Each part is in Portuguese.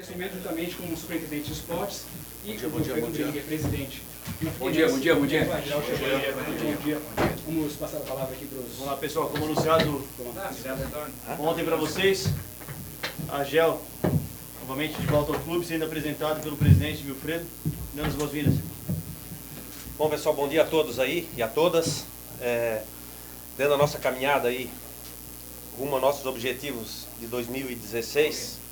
nesse momento, juntamente com o superintendente de esportes e o bom dia. presidente. Bom dia. Bom dia. Vamos passar a palavra aqui para os... Vamos lá, pessoal. Como anunciado ontem para vocês, a GEL, novamente de volta ao clube, sendo apresentado pelo presidente Wilfredo. Dando as boas-vindas. Bom, pessoal, bom dia a todos aí e a todas. Dentro da nossa caminhada aí, rumo a nossos objetivos de 2016,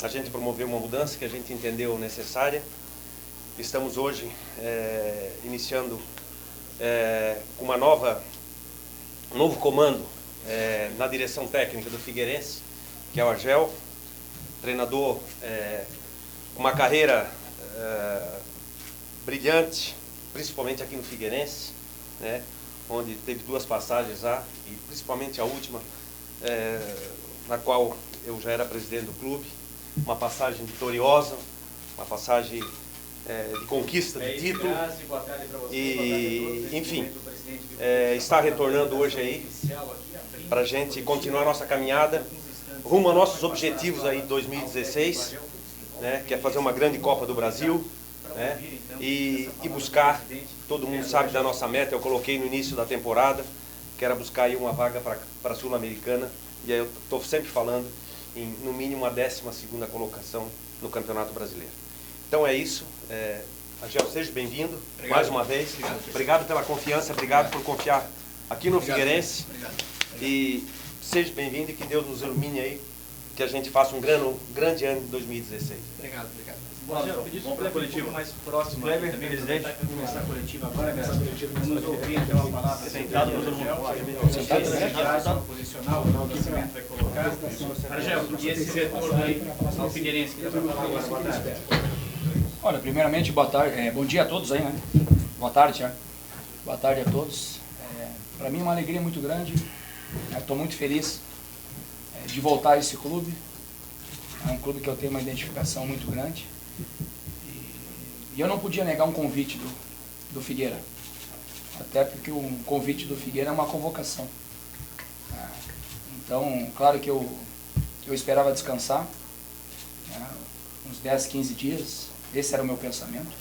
a gente promoveu uma mudança que a gente entendeu necessária. Estamos hoje iniciando com um novo comando na direção técnica do Figueirense, que é o Argel, treinador com uma carreira brilhante, principalmente aqui no Figueirense, né, onde teve 2 passagens lá, e principalmente a última, na qual eu já era presidente do clube, uma passagem vitoriosa, uma passagem de conquista de título, e enfim, está retornando hoje aí para a gente continuar a nossa caminhada rumo a nossos objetivos aí de 2016, né, que é fazer uma grande Copa do Brasil, né, e buscar, todo mundo sabe da nossa meta, eu coloquei no início da temporada, que era buscar aí uma vaga para a Sul-Americana, e aí eu estou sempre falando em no mínimo a 12ª colocação no Campeonato Brasileiro. Então é isso, Angel, seja bem-vindo mais uma vez, obrigado pela confiança, obrigado por confiar aqui no Figueirense, e seja bem-vindo e que Deus nos ilumine aí, que a gente faça um grande ano de 2016. Obrigado. Vamos para a coletiva mais próximo. Kleber, presidente, vai começar a coletiva agora, vamos ouvir então a palavra. Sentado para todo mundo. Posicional, o Nascimento vai colocar. Argel, e esse retorno aí ao Figueirense que dá para falar agora, boa tarde. Olha, primeiramente, boa tarde, bom dia a todos aí, né? Boa tarde, né? Boa tarde a todos. Para mim é uma alegria muito grande, estou muito feliz de voltar a esse clube. É um clube que eu tenho uma identificação muito grande. E eu não podia negar um convite do Figueira, até porque o convite do Figueira é uma convocação. Então, claro que eu esperava descansar, uns 10, 15 dias, esse era o meu pensamento.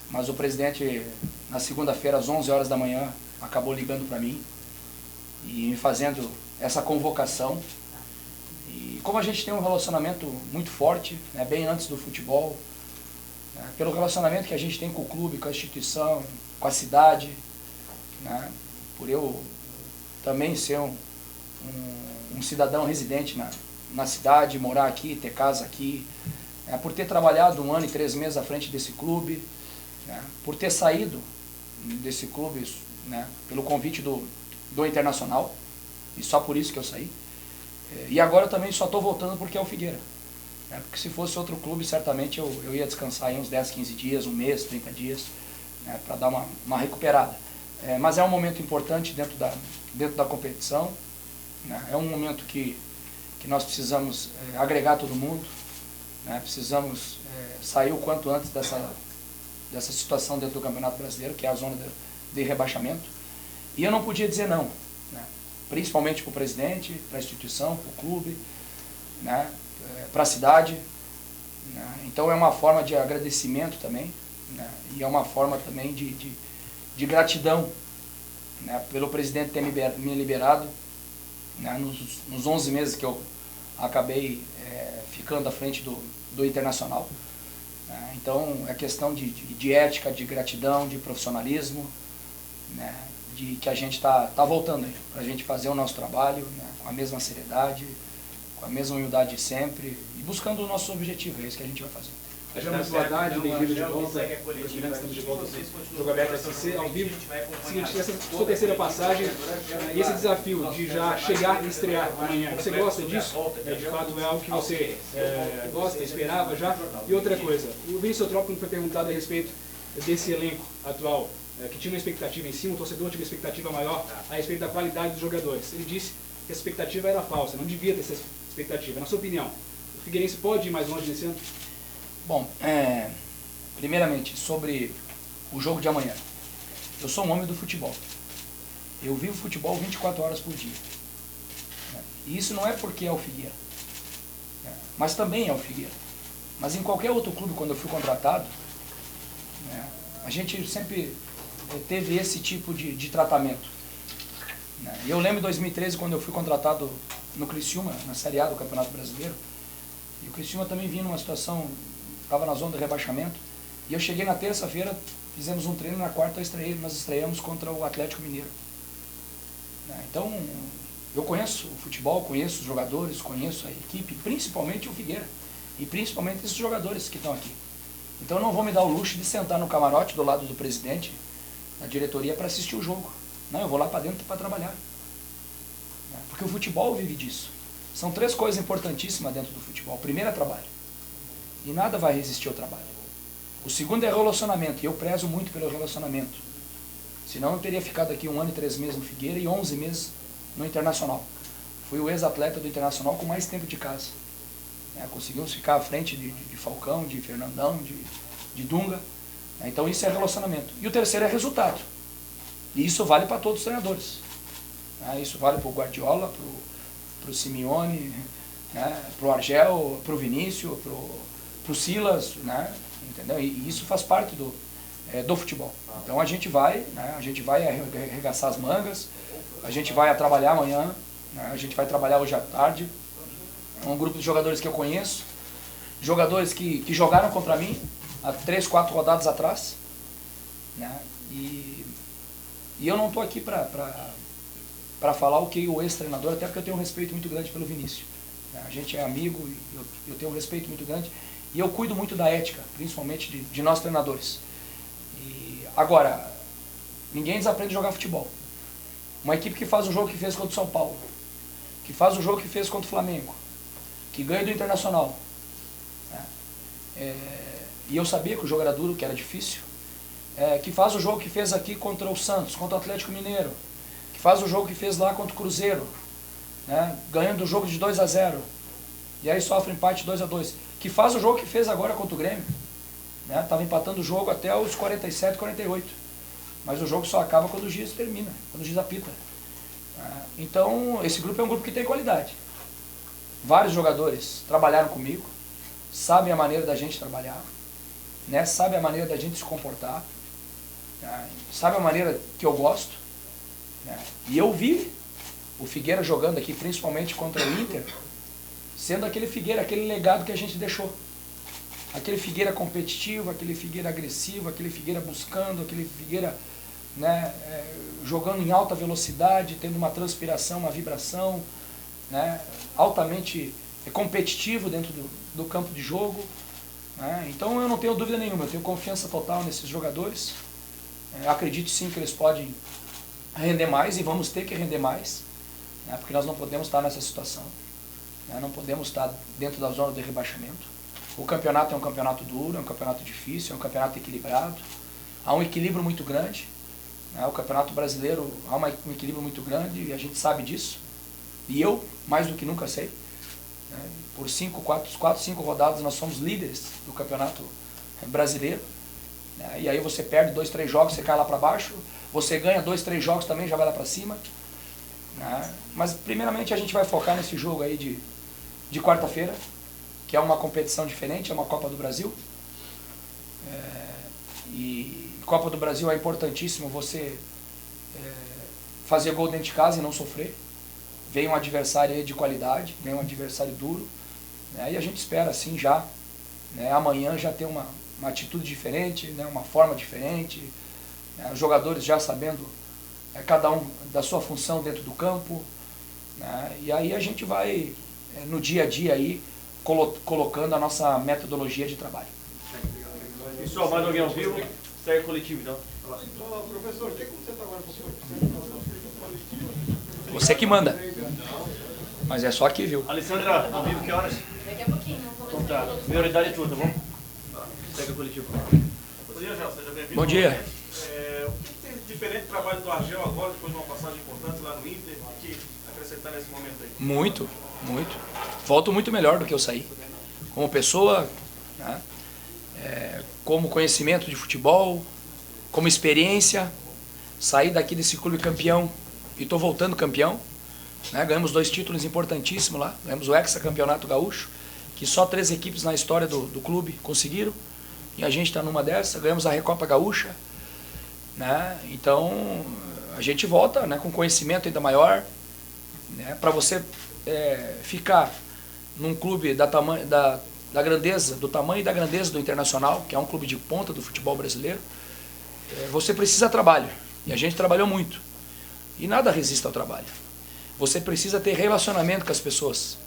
Mas o presidente, na segunda-feira, às 11 horas da manhã, acabou ligando para mim e me fazendo essa convocação. E como a gente tem um relacionamento muito forte, né, bem antes do futebol, né, pelo relacionamento que a gente tem com o clube, com a instituição, com a cidade, né, por eu também ser um cidadão residente na cidade, morar aqui, ter casa aqui, por ter trabalhado 1 ano e 3 meses à frente desse clube, né, por ter saído desse clube, né, pelo convite do Internacional, e só por isso que eu saí. E agora eu também só estou voltando porque é o Figueira. Porque se fosse outro clube, certamente eu ia descansar aí uns 10, 15 dias, um mês, 30 dias, né, para dar uma recuperada. Mas é um momento importante dentro da competição, né, é um momento que nós precisamos agregar todo mundo, né, precisamos sair o quanto antes dessa situação dentro do Campeonato Brasileiro, que é a zona de rebaixamento. E eu não podia dizer não, né, principalmente para o presidente, para a instituição, para o clube, né, para a cidade, né. Então é uma forma de agradecimento também, né, e é uma forma também de gratidão, né, pelo presidente ter me liberado, né, nos 11 meses que eu acabei ficando à frente do Internacional. Né. Então é questão de ética, de gratidão, de profissionalismo, né, de que a gente está voltando aí, para a gente fazer o nosso trabalho, né, com a mesma seriedade, com a mesma humildade de sempre, e buscando o nosso objetivo, é isso que a gente vai fazer. Boa tarde, bem-vindo de volta. Estamos de volta ao Jogo Aberto SC, ao vivo. Seguinte, essa sua terceira passagem, e esse desafio de já chegar e estrear amanhã, você gosta disso? De fato é algo que você gosta, esperava já? E outra coisa, o Vinícius Eutrópio foi perguntado a respeito desse elenco atual, que tinha uma expectativa em cima, o torcedor tinha uma expectativa maior a respeito da qualidade dos jogadores. Ele disse que a expectativa era falsa, não devia ter essa expectativa. Na sua opinião, o Figueirense pode ir mais longe nesse ano? Bom, primeiramente, sobre o jogo de amanhã. Eu sou um homem do futebol. Eu vivo futebol 24 horas por dia. E isso não é porque é o Figueira, mas também é o Figueira. Mas em qualquer outro clube, quando eu fui contratado, né, a gente sempre teve esse tipo de tratamento. Né? Eu lembro em 2013, quando eu fui contratado no Criciúma, na Série A do Campeonato Brasileiro, e o Criciúma também vinha numa situação, estava na zona de rebaixamento, e eu cheguei na terça-feira, fizemos um treino, na quarta nós estreamos contra o Atlético Mineiro. Né? Então, eu conheço o futebol, conheço os jogadores, conheço a equipe, principalmente o Figueira, e principalmente esses jogadores que estão aqui. Então eu não vou me dar o luxo de sentar no camarote do lado do presidente, na diretoria, para assistir o jogo. Não, eu vou lá para dentro para trabalhar. Porque o futebol vive disso. São 3 coisas importantíssimas dentro do futebol. O primeiro é trabalho. E nada vai resistir ao trabalho. O segundo é relacionamento, e eu prezo muito pelo relacionamento. Senão eu teria ficado aqui 1 ano e 3 meses no Figueira e 11 meses no Internacional. Fui o ex-atleta do Internacional com mais tempo de casa. Conseguimos ficar à frente de Falcão, de Fernandão, de Dunga. Então isso é relacionamento. E o terceiro é resultado. E isso vale para todos os treinadores. Isso vale para o Guardiola, para o Simeone, para o Argel, para o Vinícius, para o Silas, entendeu? E isso faz parte do futebol. Então a gente vai arregaçar as mangas, a gente vai trabalhar amanhã, a gente vai trabalhar hoje à tarde. Um grupo de jogadores que eu conheço, jogadores que jogaram contra mim há 3, 4 rodadas atrás, e eu não estou aqui para falar o que o ex-treinador, até porque eu tenho um respeito muito grande pelo Vinícius. A gente é amigo, eu tenho um respeito muito grande, e eu cuido muito da ética, principalmente de nós treinadores. E agora, ninguém desaprende a jogar futebol. Uma equipe que faz o jogo que fez contra o São Paulo, que faz o jogo que fez contra o Flamengo, que ganha do Internacional. E eu sabia que o jogo era duro, que era difícil. Que faz o jogo que fez aqui contra o Santos, contra o Atlético Mineiro. Que faz o jogo que fez lá contra o Cruzeiro, ganhando o jogo de 2-0. E aí sofre empate 2-2. Que faz o jogo que fez agora contra o Grêmio. Estava empatando o jogo até os 47, 48. Mas o jogo só acaba quando o juiz termina, quando o juiz apita. Então, esse grupo é um grupo que tem qualidade. Vários jogadores trabalharam comigo, sabem a maneira da gente trabalhar, sabem a maneira da gente se comportar, sabem a maneira que eu gosto. E eu vi o Figueira jogando aqui, principalmente contra o Inter, sendo aquele Figueira, aquele legado que a gente deixou. Aquele Figueira competitivo, aquele Figueira agressivo, aquele Figueira buscando, aquele Figueira jogando em alta velocidade, tendo uma transpiração, uma vibração, altamente competitivo dentro do campo de jogo. Então eu não tenho dúvida nenhuma, eu tenho confiança total nesses jogadores. Acredito sim que eles podem render mais e vamos ter que render mais, porque nós não podemos estar nessa situação, não podemos estar dentro da zona de rebaixamento. O campeonato é um campeonato duro, é um campeonato difícil, é um campeonato equilibrado, há um equilíbrio muito grande. O campeonato brasileiro há um equilíbrio muito grande e a gente sabe disso. E eu, mais do que nunca sei, por 4, 5 rodadas nós somos líderes do campeonato brasileiro. E aí você perde 2, 3 jogos, você cai lá para baixo. Você ganha 2, 3 jogos também, já vai lá para cima. Mas primeiramente a gente vai focar nesse jogo aí de quarta-feira, que é uma competição diferente, é uma Copa do Brasil. E Copa do Brasil é importantíssimo você fazer gol dentro de casa e não sofrer. Vem um adversário aí de qualidade, vem um adversário duro, e a gente espera assim já, amanhã já ter uma atitude diferente, uma forma diferente, os jogadores já sabendo cada um da sua função dentro do campo, e aí a gente vai no dia a dia aí colocando a nossa metodologia de trabalho. Pessoal, mais alguém ao vivo? Segue coletivo então. Professor, o que você está agora? Você que manda. Mas é só aqui, viu? Alessandra, ao vivo que horas? Daqui a pouquinho. Então tá. Prioridade tua, tá bom? Segue o coletivo. Bom dia, Argel. Seja bem-vindo. Bom dia. O que tem de diferente do trabalho do Argel agora, depois de uma passagem importante lá no Inter, que acrescentar nesse momento aí? Muito, muito. Volto muito melhor do que eu saí. Como pessoa, como conhecimento de futebol, como experiência. Saí daqui desse clube campeão e estou voltando campeão. Ganhamos 2 títulos importantíssimos lá. Ganhamos o hexacampeonato gaúcho, que só 3 equipes na história do clube conseguiram, e a gente está numa dessa, ganhamos a Recopa Gaúcha, né? Então a gente volta, né, com conhecimento ainda maior, né, para você ficar num clube da grandeza, do tamanho e da grandeza do Internacional, que é um clube de ponta do futebol brasileiro, você precisa trabalho, e a gente trabalhou muito, e nada resiste ao trabalho. Você precisa ter relacionamento com as pessoas,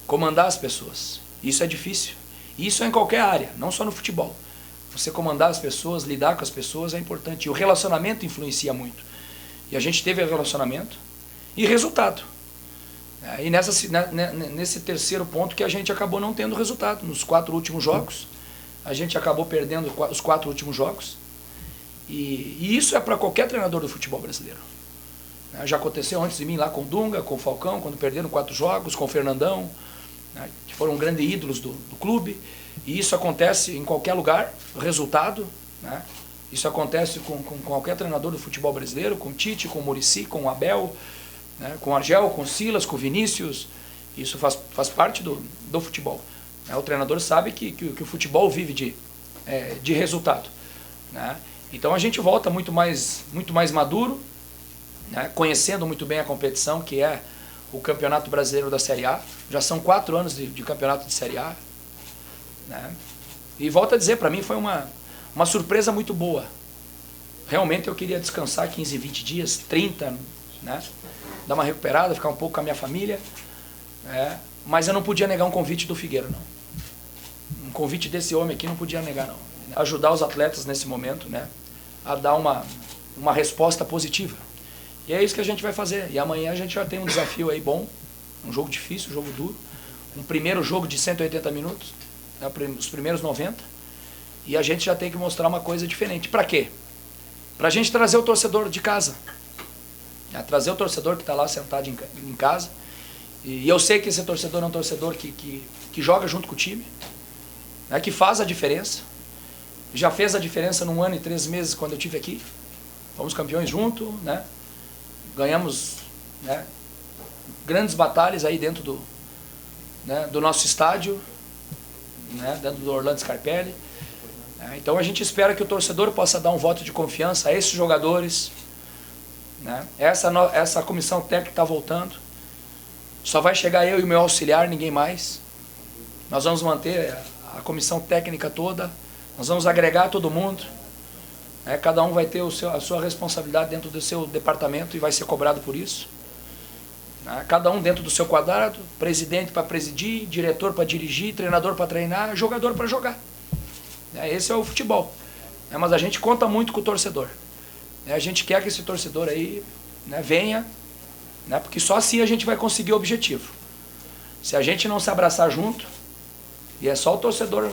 comandar as pessoas. Isso é difícil. E isso é em qualquer área, não só no futebol. Você comandar as pessoas, lidar com as pessoas é importante. E o relacionamento influencia muito. E a gente teve relacionamento e resultado. E nesse terceiro ponto que a gente acabou não tendo resultado. Nos 4 últimos jogos, a gente acabou perdendo os 4 últimos jogos. E isso é para qualquer treinador do futebol brasileiro. Já aconteceu antes de mim lá com o Dunga, com o Falcão, quando perderam 4 jogos, com o Fernandão, né, que foram grandes ídolos do clube. E isso acontece em qualquer lugar, o resultado, né, isso acontece com qualquer treinador do futebol brasileiro, com o Tite, com o Muricy, com o Abel, né, com o Argel, com o Silas, com o Vinícius. Isso faz parte do futebol. O treinador sabe que o futebol vive de resultado. Né? Então a gente volta muito mais maduro, né, conhecendo muito bem a competição, que é o Campeonato Brasileiro da Série A. Já são 4 anos de campeonato de Série A. Né? E volto a dizer, para mim foi uma surpresa muito boa. Realmente eu queria descansar 15, 20 dias, 30, né? Dar uma recuperada, ficar um pouco com a minha família. Mas eu não podia negar um convite do Figueira, não. Um convite desse homem aqui não podia negar, não. Ajudar os atletas nesse momento, né, a dar uma resposta positiva. E é isso que a gente vai fazer. E amanhã a gente já tem um desafio aí bom, um jogo difícil, um jogo duro. Um primeiro jogo de 180 minutos, né, os primeiros 90. E a gente já tem que mostrar uma coisa diferente. Para quê? Para a gente trazer o torcedor de casa. Trazer o torcedor que está lá sentado em casa. E eu sei que esse torcedor é um torcedor que joga junto com o time, né, que faz a diferença. Já fez a diferença num ano e 3 meses quando eu estive aqui. Fomos campeões junto, né? Ganhamos, né, grandes batalhas aí dentro do nosso estádio, né, dentro do Orlando Scarpelli. Então a gente espera que o torcedor possa dar um voto de confiança a esses jogadores. Né? Essa comissão técnica está voltando. Só vai chegar eu e o meu auxiliar, ninguém mais. Nós vamos manter a comissão técnica toda. Nós vamos agregar todo mundo. Cada um vai ter a sua responsabilidade dentro do seu departamento e vai ser cobrado por isso. Cada um dentro do seu quadrado, presidente para presidir, diretor para dirigir, treinador para treinar, jogador para jogar. Esse é o futebol. Mas a gente conta muito com o torcedor. A gente quer que esse torcedor aí, né, venha, né, porque só assim a gente vai conseguir o objetivo. Se a gente não se abraçar junto, e é só o torcedor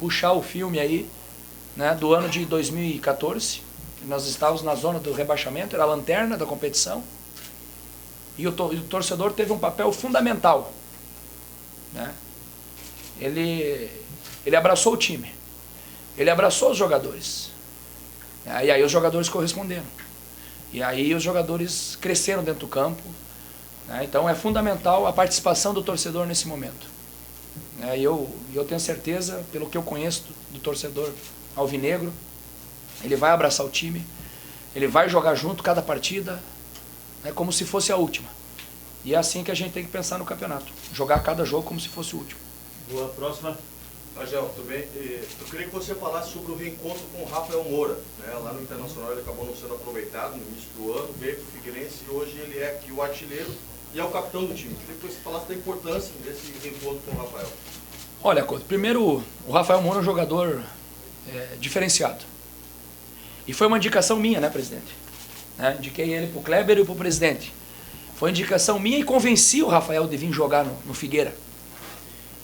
puxar o filme aí, né, do ano de 2014, nós estávamos na zona do rebaixamento, era a lanterna da competição, e o torcedor teve um papel fundamental. Né? Ele abraçou o time, ele abraçou os jogadores, e aí os jogadores corresponderam, e aí os jogadores cresceram dentro do campo. Né? Então é fundamental a participação do torcedor nesse momento. E eu tenho certeza, pelo que eu conheço do torcedor alvinegro, ele vai abraçar o time, ele vai jogar junto cada partida, né, como se fosse a última. E é assim que a gente tem que pensar no campeonato, jogar cada jogo como se fosse o último. Boa, próxima. Agel, tudo bem? Eu queria que você falasse sobre o reencontro com o Rafael Moura. Né? Lá no Internacional ele acabou não sendo aproveitado no início do ano, veio para o Figueirense e hoje ele é aqui o artilheiro e é o capitão do time. Eu queria que você falasse da importância desse reencontro com o Rafael. Olha, primeiro, o Rafael Moura é um jogador diferenciado. E foi uma indicação minha, né, presidente? Indiquei ele para o Kleber e para o presidente. Foi indicação minha e convenci o Rafael de vir jogar no Figueira.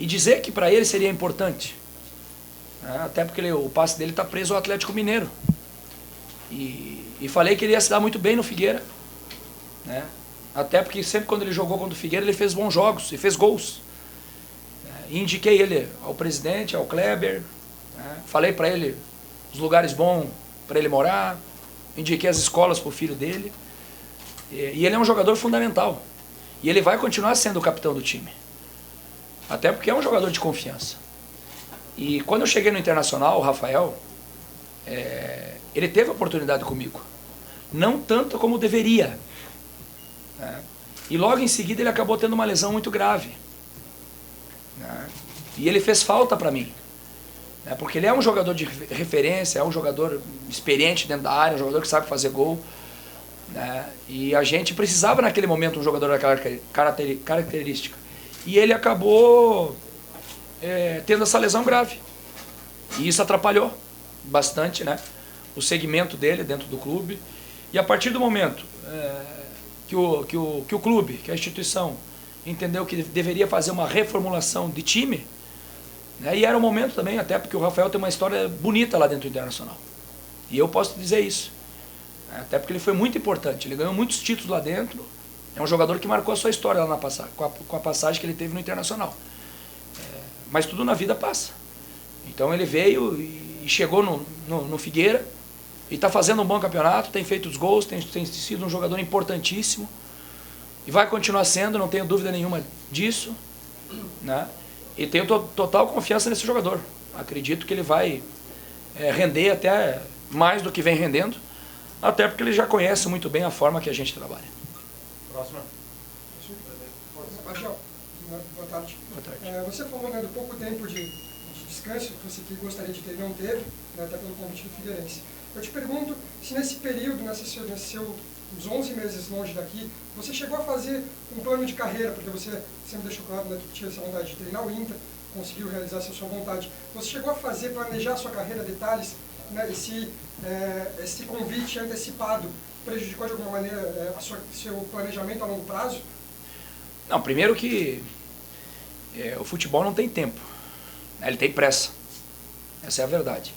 E dizer que para ele seria importante. Até porque o passe dele está preso ao Atlético Mineiro. E falei que ele ia se dar muito bem no Figueira. Né? Até porque sempre quando ele jogou contra o Figueira, ele fez bons jogos e fez gols. E indiquei ele ao presidente, ao Kleber. Falei para ele os lugares bons para ele morar. Indiquei as escolas para o filho dele. E ele é um jogador fundamental. E ele vai continuar sendo o capitão do time. Até porque é um jogador de confiança. E quando eu cheguei no Internacional, o Rafael, ele teve oportunidade comigo. Não tanto como deveria. Né? E logo em seguida ele acabou tendo uma lesão muito grave. Né? E ele fez falta para mim. Né? Porque ele é um jogador de referência, é um jogador experiente dentro da área, um jogador que sabe fazer gol. Né? E a gente precisava naquele momento um jogador daquela característica. E ele acabou tendo essa lesão grave. E isso atrapalhou bastante, né, o segmento dele dentro do clube. E a partir do momento que o clube, que a instituição entendeu que deveria fazer uma reformulação de time, né, e era o momento também, até porque o Rafael tem uma história bonita lá dentro do Internacional. E eu posso dizer isso. Até porque ele foi muito importante, ele ganhou muitos títulos lá dentro. É um jogador que marcou a sua história lá na passagem, com a passagem que ele teve no Internacional. Mas tudo na vida passa. Então ele veio e chegou no Figueira e está fazendo um bom campeonato, tem feito os gols, tem sido um jogador importantíssimo e vai continuar sendo, não tenho dúvida nenhuma disso, né? E tenho total confiança nesse jogador. Acredito que ele vai render até mais do que vem rendendo, até porque ele já conhece muito bem a forma que a gente trabalha. Próxima. Boa tarde. Boa tarde. Você falou, né, do pouco tempo de descanso que você gostaria de ter e não teve, né, até pelo convite do Figueirense. Eu te pergunto se nesse período, nesses uns 11 meses longe daqui, você chegou a fazer um plano de carreira, porque você sempre deixou claro, né, que tinha essa vontade de treinar o Inter, conseguiu realizar essa sua vontade. Você chegou a planejar a sua carreira, detalhes, né, esse convite antecipado prejudicou de alguma maneira seu planejamento a longo prazo? Não, primeiro que o futebol não tem tempo, né? Ele tem pressa, essa é a verdade.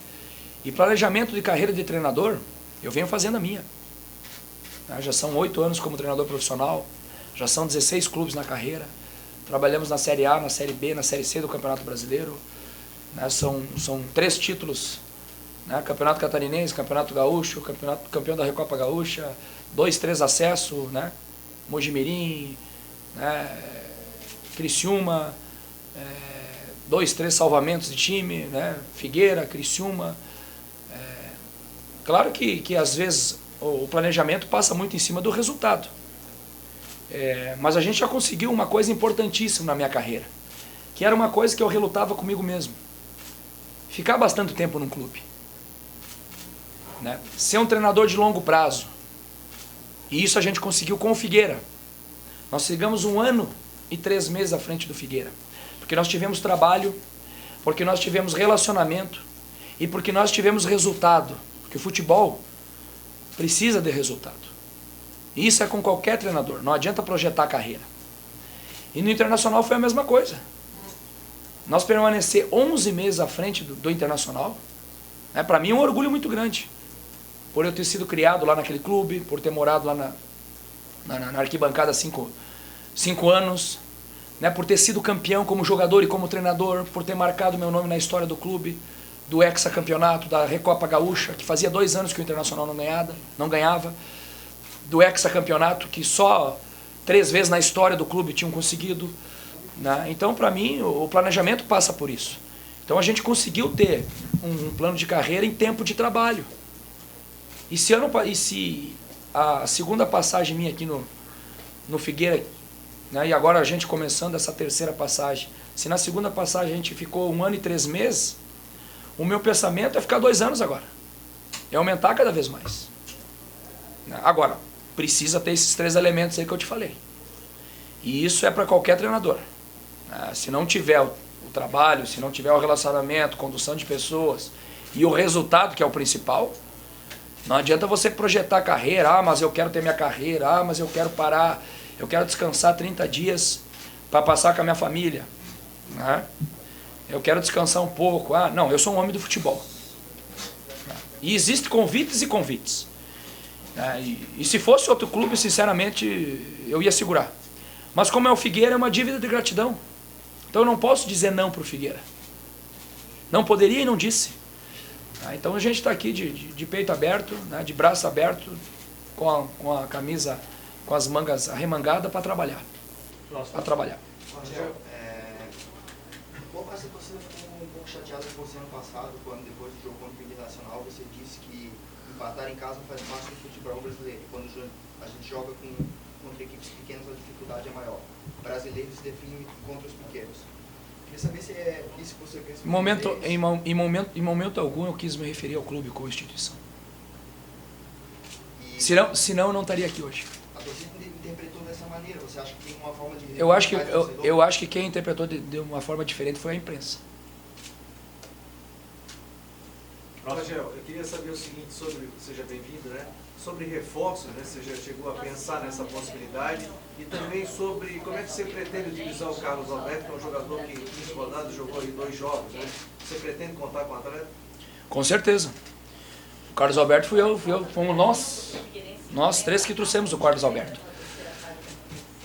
E planejamento de carreira de treinador, eu venho fazendo a minha. Já são 8 anos como treinador profissional, já são 16 clubes na carreira, trabalhamos na Série A, na Série B, na Série C do Campeonato Brasileiro, né? São 3 títulos, né? Campeonato Catarinense, Campeonato Gaúcho, campeão da Recopa Gaúcha, 2, 3 acessos, né? Mojimirim, né? Criciúma, 2, 3 salvamentos de time, né? Figueira, Criciúma. Claro que às vezes o planejamento passa muito em cima do resultado. Mas a gente já conseguiu uma coisa importantíssima na minha carreira, que era uma coisa que eu relutava comigo mesmo. Ficar bastante tempo num clube. Né? Ser um treinador de longo prazo. E isso a gente conseguiu com o Figueira. Nós chegamos 1 ano e 3 meses à frente do Figueira. Porque nós tivemos trabalho, porque nós tivemos relacionamento e porque nós tivemos resultado. Porque o futebol precisa de resultado. E isso é com qualquer treinador, não adianta projetar a carreira. E no Internacional foi a mesma coisa. Nós permanecer 11 meses à frente do Internacional, né, para mim é um orgulho muito grande. Por eu ter sido criado lá naquele clube, por ter morado lá na arquibancada 5 anos, né, por ter sido campeão como jogador e como treinador, por ter marcado meu nome na história do clube, do hexacampeonato, da Recopa Gaúcha, que fazia 2 anos que o Internacional não ganhava, do hexacampeonato, que só 3 vezes na história do clube tinham conseguido. Né? Então, para mim, o planejamento passa por isso. Então, a gente conseguiu ter um plano de carreira em tempo de trabalho. E se a segunda passagem minha aqui no Figueira, né, e agora a gente começando essa terceira passagem, se na segunda passagem a gente ficou 1 ano e 3 meses, o meu pensamento é ficar 2 anos agora. É aumentar cada vez mais. Agora, precisa ter esses 3 elementos aí que eu te falei. E isso é para qualquer treinador. Se não tiver o trabalho, se não tiver o relacionamento, condução de pessoas e o resultado, que é o principal, não adianta você projetar a carreira. Mas eu quero ter minha carreira. Mas eu quero parar. Eu quero descansar 30 dias para passar com a minha família. Né? Eu quero descansar um pouco. Não, eu sou um homem do futebol. E existem convites e convites. E se fosse outro clube, sinceramente, eu ia segurar. Mas como é o Figueira, é uma dívida de gratidão. Então eu não posso dizer não para o Figueira. Não poderia e não disse. Então a gente está aqui de peito aberto, né, de braço aberto, com a camisa, com as mangas arremangadas para trabalhar. Para trabalhar. chateado com você ano passado, quando depois do jogo contra o Internacional, você disse que empatar em casa faz parte do futebol brasileiro. E quando a gente joga contra equipes pequenas, a dificuldade é maior. O brasileiro se define contra os pequenos. Queria saber se é isso que você pensa. Em momento algum eu quis me referir ao clube como instituição. Senão eu não estaria aqui hoje. A torcida interpretou dessa maneira. Você acha que tem uma forma de... Eu acho que quem interpretou de uma forma diferente foi a imprensa. Rangel, eu queria saber o seguinte sobre, seja bem-vindo, né? Sobre reforços, né? Você já chegou a pensar nessa possibilidade e também sobre como é que você pretende utilizar o Carlos Alberto, que é um jogador que, em 15 rodadas, jogou aí 2 jogos, né? Você pretende contar com o atleta? Com certeza. O Carlos Alberto fomos nós 3 que trouxemos o Carlos Alberto.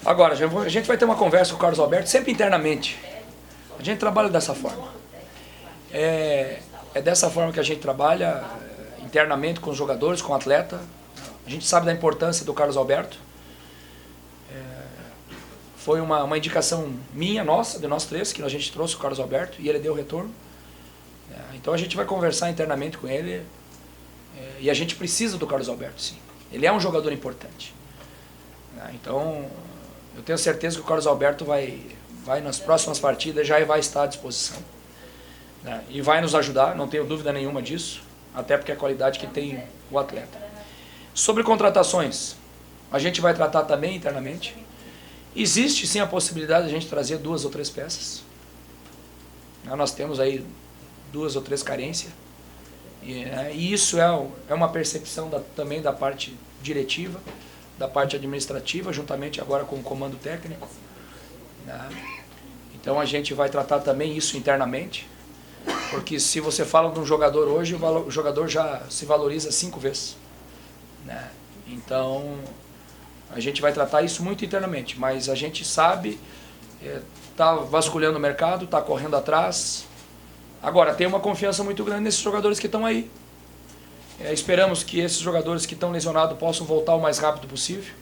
Agora, a gente vai ter uma conversa com o Carlos Alberto sempre internamente. A gente trabalha dessa forma. É dessa forma que a gente trabalha internamente com os jogadores, com o atleta. A gente sabe da importância do Carlos Alberto. Foi uma indicação minha, nossa, de nós 3, que a gente trouxe o Carlos Alberto e ele deu retorno. Então a gente vai conversar internamente com ele e a gente precisa do Carlos Alberto, sim. Ele é um jogador importante. Então eu tenho certeza que o Carlos Alberto vai nas próximas partidas já vai estar à disposição. E vai nos ajudar, não tenho dúvida nenhuma disso, até porque é a qualidade que tem o atleta. Sobre contratações, a gente vai tratar também internamente. Existe sim a possibilidade de a gente trazer 2 ou 3 peças. Nós temos aí 2 ou 3 carências. E isso é uma percepção também da parte diretiva, da parte administrativa, juntamente agora com o comando técnico. Então a gente vai tratar também isso internamente. Porque se você fala de um jogador hoje, o jogador já se valoriza 5 vezes. Então, a gente vai tratar isso muito internamente. Mas a gente sabe, está vasculhando o mercado, está correndo atrás. Agora, tem uma confiança muito grande nesses jogadores que estão aí. Esperamos que esses jogadores que estão lesionados possam voltar o mais rápido possível.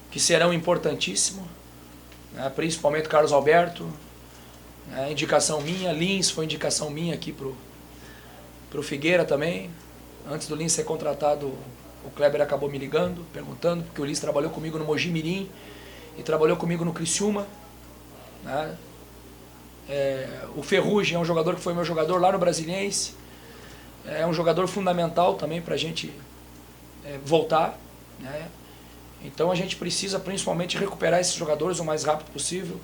Que serão importantíssimos. Principalmente o Carlos Alberto. Indicação minha, Lins foi indicação minha aqui pro Figueira também. Antes do Lins ser contratado, o Kleber acabou me ligando, perguntando, porque o Lins trabalhou comigo no Mogi Mirim e trabalhou comigo no Criciúma. O Ferrugem é um jogador que foi meu jogador lá no Brasiliense. É um jogador fundamental também para a gente voltar. Então a gente precisa principalmente recuperar esses jogadores o mais rápido possível.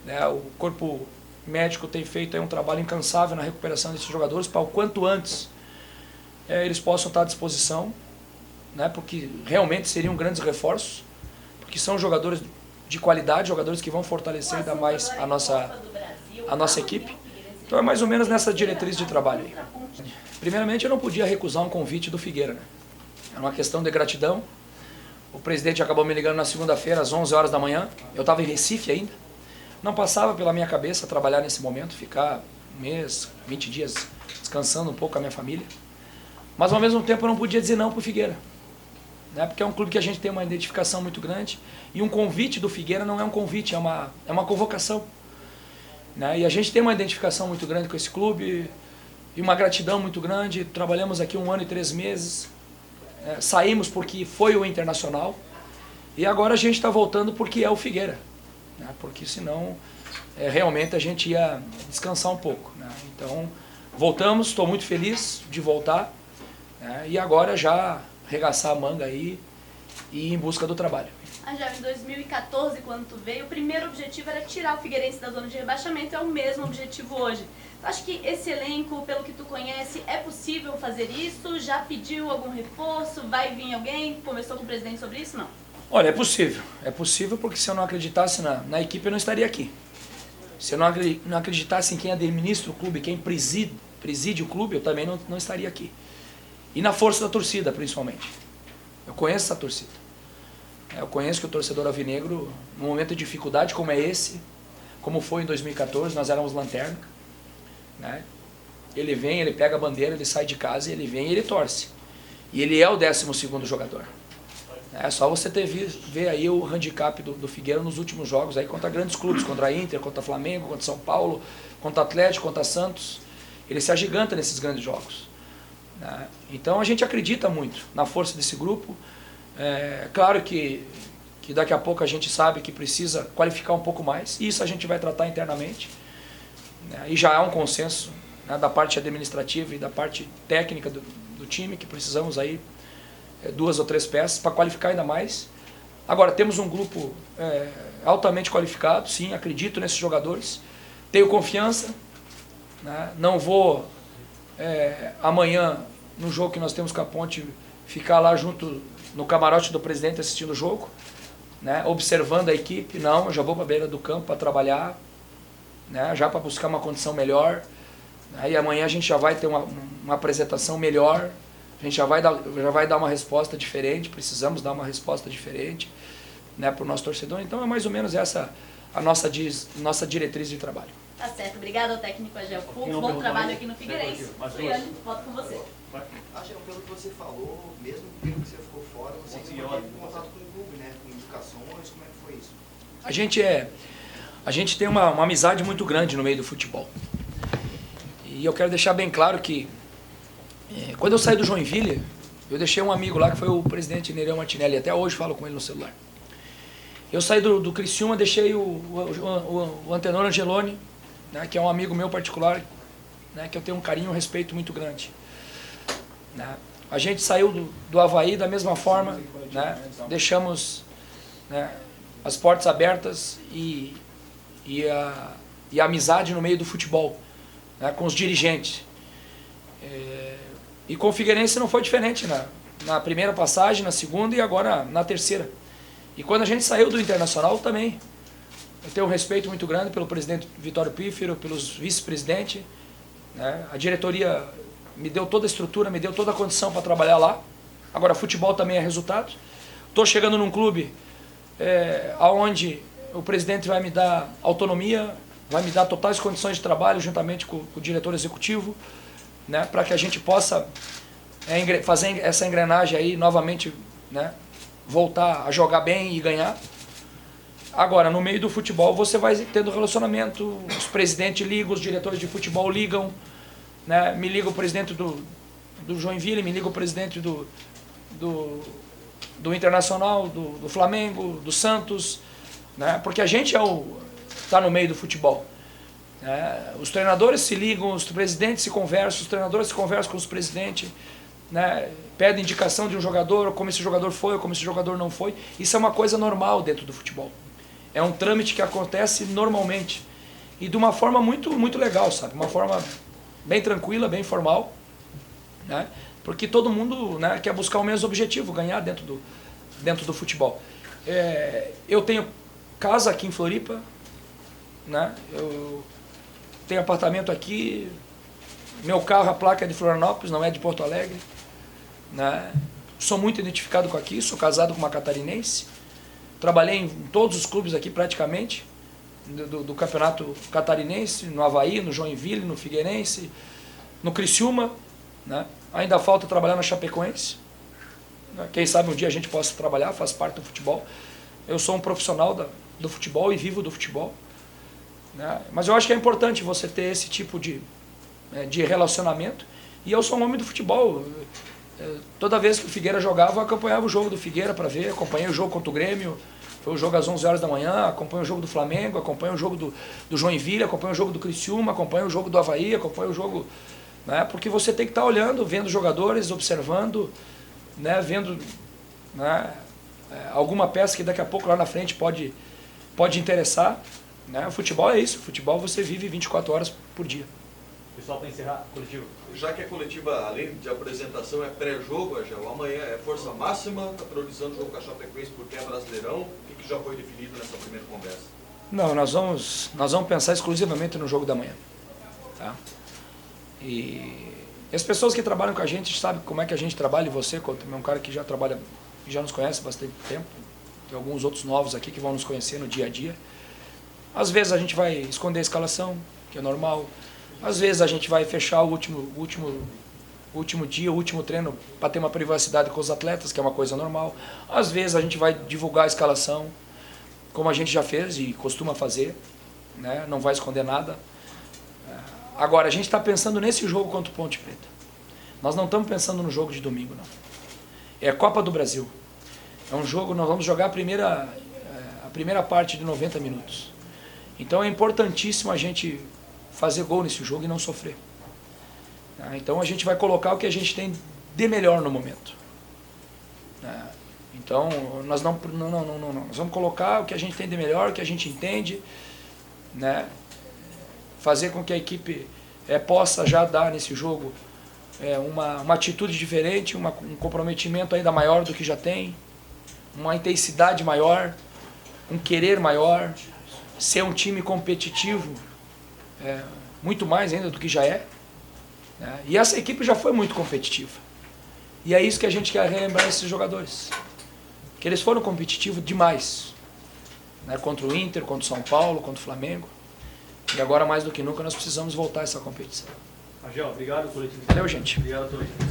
O corpo médico tem feito um trabalho incansável na recuperação desses jogadores para o quanto antes eles possam estar à disposição, porque realmente seriam grandes reforços, porque são jogadores de qualidade, jogadores que vão fortalecer ainda mais a nossa equipe. Então é mais ou menos nessa diretriz de trabalho aí. Primeiramente eu não podia recusar um convite do Figueira. Era uma questão de gratidão. O presidente acabou me ligando na segunda-feira às 11 horas da manhã, eu estava em Recife ainda. Não passava pela minha cabeça trabalhar nesse momento, ficar 1 mês, 20 dias descansando um pouco com a minha família. Mas ao mesmo tempo eu não podia dizer não para o Figueira. Porque é um clube que a gente tem uma identificação muito grande. E um convite do Figueira não é um convite, é uma convocação. E a gente tem uma identificação muito grande com esse clube e uma gratidão muito grande. Trabalhamos aqui 1 ano e 3 meses. Saímos porque foi o Internacional. E agora a gente está voltando porque é o Figueira. Porque senão realmente a gente ia descansar um pouco. Então voltamos, estou muito feliz de voltar e agora já regaçar a manga aí e ir em busca do trabalho. Angel, em 2014, quando tu veio, o primeiro objetivo era tirar o Figueirense da zona de rebaixamento, é o mesmo objetivo hoje. Tu acha que esse elenco, pelo que tu conhece, é possível fazer isso? Já pediu algum reforço? Vai vir alguém? Conversou com o presidente sobre isso? Não? Olha, é possível. É possível porque se eu não acreditasse na equipe, eu não estaria aqui. Se eu não acreditasse em quem administra o clube, quem preside o clube, eu também não estaria aqui. E na força da torcida, principalmente. Eu conheço essa torcida. Eu conheço que o torcedor alvinegro, num momento de dificuldade como é esse, como foi em 2014, nós éramos lanterna. Ele vem, ele pega a bandeira, ele sai de casa, ele vem e ele torce. E ele é o 12º jogador. É só você ver aí o handicap do Figueira nos últimos jogos aí contra grandes clubes, contra a Inter, contra Flamengo, contra São Paulo, contra Atlético, contra Santos. Ele se agiganta nesses grandes jogos, né? Então a gente acredita muito na força desse grupo. Claro que daqui a pouco a gente sabe que precisa qualificar um pouco mais, e isso a gente vai tratar internamente, né? E já há um consenso, né, da parte administrativa e da parte técnica do time, que precisamos aí 2 ou 3 peças para qualificar ainda mais. Agora, temos um grupo altamente qualificado, sim, acredito nesses jogadores, tenho confiança, né? Não vou amanhã, no jogo que nós temos com a Ponte, ficar lá junto no camarote do presidente assistindo o jogo, né, observando a equipe. Não, eu já vou para a beira do campo para trabalhar, né, já para buscar uma condição melhor. Aí amanhã a gente já vai ter uma apresentação melhor, a gente já vai dar uma resposta diferente, precisamos dar uma resposta diferente, né, para o nosso torcedor. Então é mais ou menos essa a nossa diretriz de trabalho. Tá certo, obrigado ao técnico Agel Fux, bom trabalho aqui no Figueirense. Goiânia, volto com você. Agel, pelo que você falou, mesmo pelo que você ficou fora, você teve contato com o clube, né? Com indicações, como é que foi isso? A gente tem uma amizade muito grande no meio do futebol. E eu quero deixar bem claro que quando eu saí do Joinville, eu deixei um amigo lá que foi o presidente Nereu Martinelli, até hoje falo com ele no celular. Eu saí do Criciúma, deixei o Antenor Angeloni, né, que é um amigo meu particular, né, que eu tenho um carinho e um respeito muito grande, né. A gente saiu do Avaí da mesma forma, né, deixamos, né, as portas abertas e a amizade no meio do futebol, né, com os dirigentes. E com o Figueirense não foi diferente na primeira passagem, na segunda e agora na terceira. E quando a gente saiu do Internacional também, eu tenho um respeito muito grande pelo presidente Vitório Pífero, pelos vice-presidentes, né? A diretoria me deu toda a estrutura, me deu toda a condição para trabalhar lá. Agora, futebol também é resultado. Estou chegando num clube onde o presidente vai me dar autonomia, vai me dar totais condições de trabalho, juntamente com o diretor executivo, né? Para que a gente possa fazer essa engrenagem aí novamente, né? Voltar a jogar bem e ganhar. Agora, no meio do futebol, você vai tendo relacionamento, os presidentes ligam, os diretores de futebol ligam, né? Me liga o presidente do Joinville, me liga o presidente do Internacional, do Flamengo, do Santos, né? Porque a gente está no meio do futebol. Os treinadores se ligam, os presidentes se conversam, os treinadores se conversam com os presidentes, né? Pedem indicação de um jogador, como esse jogador foi, ou como esse jogador não foi. Isso é uma coisa normal dentro do futebol. É um trâmite que acontece normalmente. E de uma forma muito, muito legal, sabe? Uma forma bem tranquila, bem formal, né? Porque todo mundo, né, quer buscar o mesmo objetivo, ganhar dentro do futebol. Eu tenho casa aqui em Floripa, né? Eu tenho apartamento aqui, meu carro, a placa é de Florianópolis, não é de Porto Alegre, né? Sou muito identificado com aqui, sou casado com uma catarinense, trabalhei em todos os clubes aqui praticamente, do campeonato catarinense, no Avaí, no Joinville, no Figueirense, no Criciúma, né? Ainda falta trabalhar na Chapecoense, né? Quem sabe um dia a gente possa trabalhar, faz parte do futebol. Eu sou um profissional do futebol e vivo do futebol, né? Mas eu acho que é importante você ter esse tipo de relacionamento, e eu sou um homem do futebol. Toda vez que o Figueira jogava, eu acompanhava o jogo do Figueira para ver, acompanhei o jogo contra o Grêmio, foi o jogo às 11 horas da manhã, acompanho o jogo do Flamengo, acompanho o jogo do Joinville, acompanho o jogo do Criciúma, acompanho o jogo do Avaí, acompanho o jogo, né? Porque você tem que estar olhando, vendo jogadores, observando, né? Vendo, né? Alguma peça que daqui a pouco lá na frente pode interessar, né? O futebol é isso, o futebol você vive 24 horas por dia. Pessoal, para encerrar, coletivo. Já que a coletiva, além de apresentação, é pré-jogo, Agel, amanhã é força máxima, está priorizando o jogo com a Chapecoense porque é Brasileirão. O que já foi definido nessa primeira conversa? Não, nós vamos pensar exclusivamente no jogo da manhã, tá? E as pessoas que trabalham com a gente sabem como é que a gente trabalha, e você, como é um cara que já trabalha, já nos conhece há bastante tempo, tem alguns outros novos aqui que vão nos conhecer no dia a dia. Às vezes a gente vai esconder a escalação, que é normal. Às vezes a gente vai fechar o último dia, o último treino, para ter uma privacidade com os atletas, que é uma coisa normal. Às vezes a gente vai divulgar a escalação, como a gente já fez e costuma fazer, né? Não vai esconder nada. Agora, a gente está pensando nesse jogo contra o Ponte Preta. Nós não estamos pensando no jogo de domingo, não. É Copa do Brasil. É um jogo, nós vamos jogar a primeira parte de 90 minutos. Então é importantíssimo a gente fazer gol nesse jogo e não sofrer. Então a gente vai colocar o que a gente tem de melhor no momento. Então nós nós vamos colocar o que a gente tem de melhor, o que a gente entende, né? Fazer com que a equipe possa já dar nesse jogo uma atitude diferente, um comprometimento ainda maior do que já tem, uma intensidade maior, um querer maior, ser um time competitivo, muito mais ainda do que já é. Né? E essa equipe já foi muito competitiva. E é isso que a gente quer relembrar esses jogadores. Que eles foram competitivos demais. Né? Contra o Inter, contra o São Paulo, contra o Flamengo. E agora, mais do que nunca, nós precisamos voltar a essa competição. Agel, obrigado, coletivo. Valeu, gente. Obrigado, coletivo.